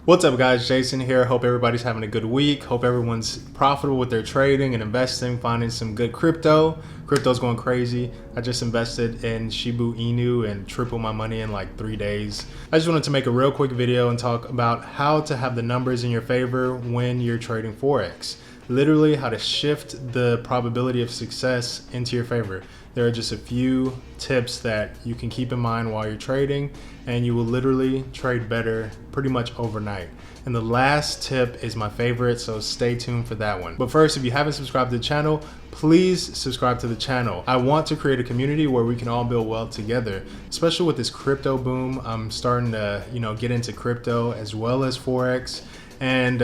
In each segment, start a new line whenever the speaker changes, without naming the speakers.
What's up guys, Jason here. Hope everybody's having a good week. Hope everyone's profitable with their trading and investing, finding some good crypto. Crypto's going crazy. I just invested in Shiba Inu and tripled my money in like 3 days. I just wanted to make a real quick video and talk about how to have the numbers in your favor when you're trading Forex. Literally how to shift the probability of success into your favor. There are just a few tips that you can keep in mind while you're trading, and you will literally trade better pretty much overnight. And the last tip is my favorite, so stay tuned for that one. But first, if you haven't subscribed to the channel, please subscribe to the channel. I want to create a community where we can all build wealth together, especially with this crypto boom. I'm starting to, get into crypto as well as Forex, and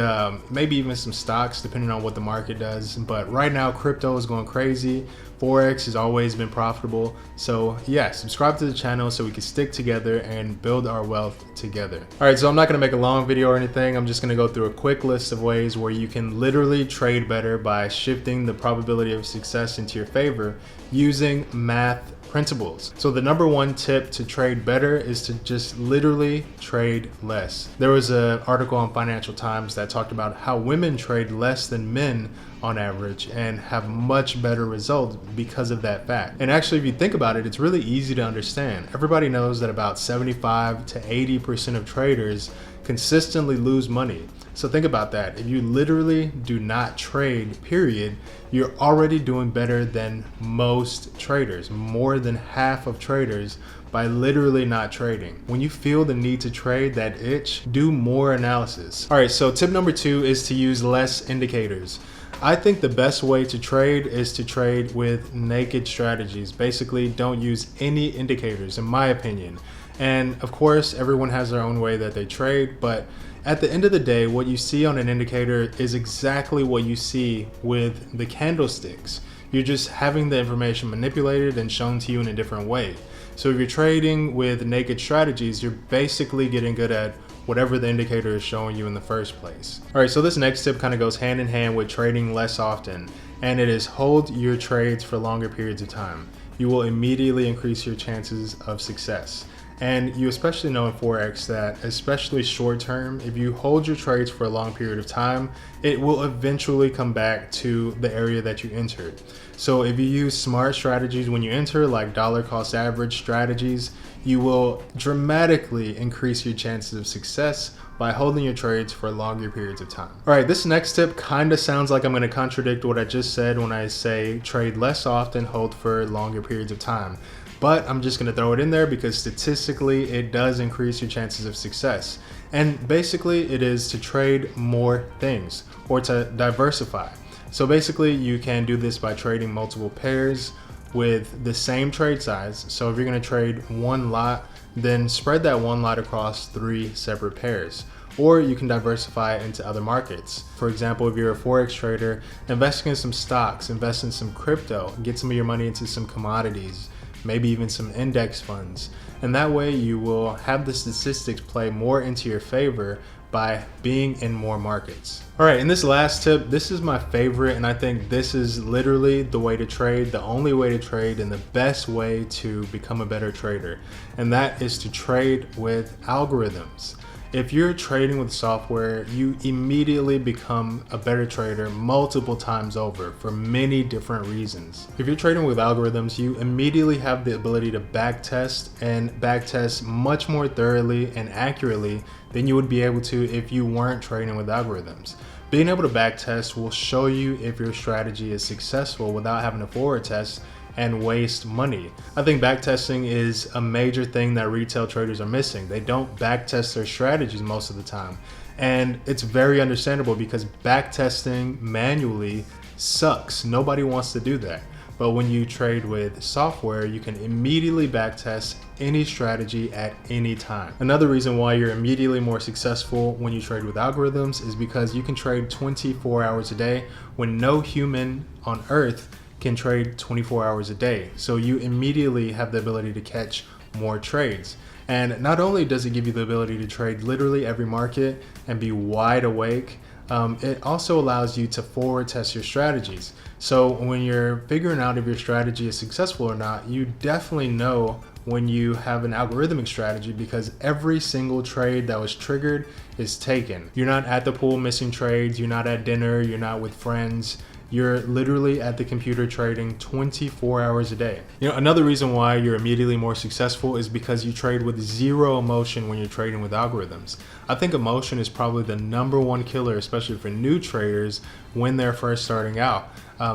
maybe even some stocks depending on what the market does. But right now crypto is going crazy. Forex has always been profitable. So yeah, subscribe to the channel so we can stick together and build our wealth together. All right, so I'm not gonna make a long video or anything. I'm just gonna go through a quick list of ways where you can literally trade better by shifting the probability of success into your favor using math principles. So the number one tip to trade better is to just literally trade less. There was an article on Financial Times that talked about how women trade less than men on average and have much better results because of that fact. And actually, if you think about it, it's really easy to understand. Everybody knows that about 75 to 80% of traders consistently lose money. So think about that. If you literally do not trade, period, you're already doing better than most traders, more than half of traders, by literally not trading. When you feel the need to trade, that itch, do more analysis. All right, so tip number 2 is to use less indicators. I think the best way to trade is to trade with naked strategies. Basically, don't use any indicators, in my opinion. And of course, everyone has their own way that they trade, but at the end of the day, what you see on an indicator is exactly what you see with the candlesticks. You're just having the information manipulated and shown to you in a different way. So if you're trading with naked strategies, you're basically getting good at whatever the indicator is showing you in the first place. All right, so this next tip kind of goes hand in hand with trading less often, and it is hold your trades for longer periods of time. You will immediately increase your chances of success. And you especially know in Forex that, especially short term, if you hold your trades for a long period of time, it will eventually come back to the area that you entered. So if you use smart strategies when you enter, like dollar cost average strategies, you will dramatically increase your chances of success by holding your trades for longer periods of time. All right, this next tip kind of sounds like I'm going to contradict what I just said when I say trade less often, hold for longer periods of time. But I'm just going to throw it in there because statistically it does increase your chances of success. And basically it is to trade more things or to diversify. So basically you can do this by trading multiple pairs with the same trade size. So if you're going to trade one lot, then spread that one lot across 3 separate pairs. Or you can diversify into other markets. For example, if you're a Forex trader, investing in some stocks, invest in some crypto, get some of your money into some commodities, maybe even some index funds. And that way you will have the statistics play more into your favor by being in more markets. All right, and this last tip, this is my favorite, and I think this is literally the way to trade, the only way to trade, and the best way to become a better trader. And that is to trade with algorithms. If you're trading with software, you immediately become a better trader multiple times over for many different reasons. If you're trading with algorithms, you immediately have the ability to backtest and backtest much more thoroughly and accurately than you would be able to if you weren't trading with algorithms. Being able to backtest will show you if your strategy is successful without having to forward test and waste money. I think backtesting is a major thing that retail traders are missing. They don't backtest their strategies most of the time. And it's very understandable because backtesting manually sucks. Nobody wants to do that. But when you trade with software, you can immediately backtest any strategy at any time. Another reason why you're immediately more successful when you trade with algorithms is because you can trade 24 hours a day when no human on earth can trade 24 hours a day. So you immediately have the ability to catch more trades. And not only does it give you the ability to trade literally every market and be wide awake, it also allows you to forward test your strategies. So when you're figuring out if your strategy is successful or not, you definitely know when you have an algorithmic strategy, because every single trade that was triggered is taken. You're not at the pool missing trades, you're not at dinner, you're not with friends. You're literally at the computer trading 24 hours a day. You know, another reason why you're immediately more successful is because you trade with zero emotion when you're trading with algorithms. I think emotion is probably the #1 killer, especially for new traders when they're first starting out.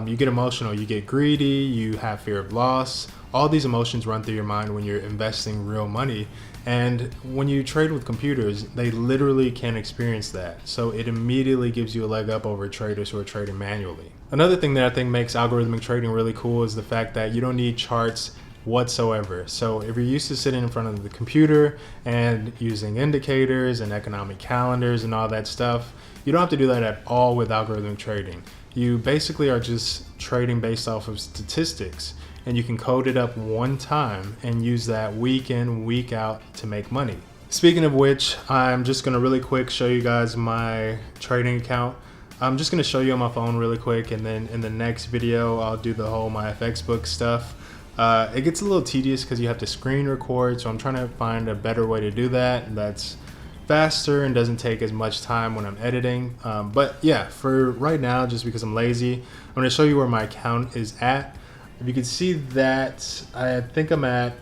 You get emotional, you get greedy, you have fear of loss. All these emotions run through your mind when you're investing real money. And when you trade with computers, they literally can't experience that. So it immediately gives you a leg up over traders who are trading manually. Another thing that I think makes algorithmic trading really cool is the fact that you don't need charts whatsoever. So if you're used to sitting in front of the computer and using indicators and economic calendars and all that stuff, you don't have to do that at all with algorithmic trading. You basically are just trading based off of statistics, and you can code it up one time and use that week in, week out to make money. Speaking of which, I'm just gonna really quick show you guys my trading account. I'm just gonna show you on my phone really quick, and then in the next video, I'll do the whole my FX book stuff. It gets a little tedious because you have to screen record, so I'm trying to find a better way to do that that's faster and doesn't take as much time when I'm editing. But yeah, for right now, just because I'm lazy, I'm gonna show you where my account is at. If you can see that, I think I'm at,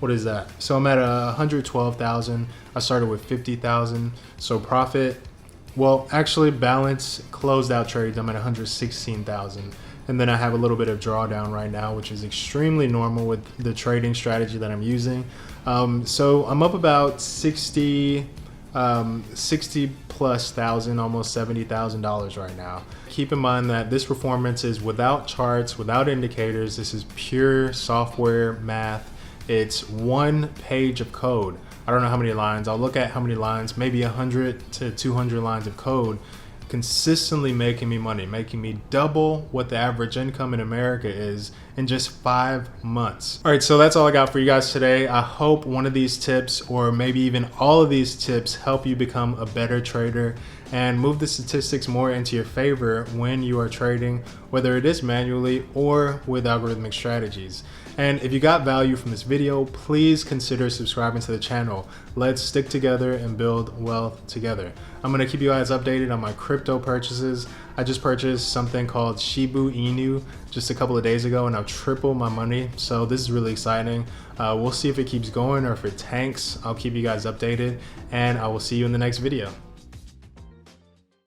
what is that? So I'm at 112,000. I started with 50,000. So profit, well, actually balance closed out trades, I'm at 116,000. And then I have a little bit of drawdown right now, which is extremely normal with the trading strategy that I'm using. So I'm up about 60 plus thousand, almost $70,000 right now. Keep in mind that this performance is without charts, without indicators. This is pure software math. It's one page of code. I don't know how many lines. I'll look at how many lines, maybe 100 to 200 lines of code, consistently making me money, making me double what the average income in America is in just 5 months. All right, so that's all I got for you guys today. I hope one of these tips, or maybe even all of these tips, help you become a better trader and move the statistics more into your favor when you are trading, whether it is manually or with algorithmic strategies. And if you got value from this video, please consider subscribing to the channel. Let's stick together and build wealth together. I'm gonna keep you guys updated on my crypto purchases. I just purchased something called Shiba Inu just a couple of days ago, and I've tripled my money. So this is really exciting. We'll see if it keeps going or if it tanks. I'll keep you guys updated, and I will see you in the next video.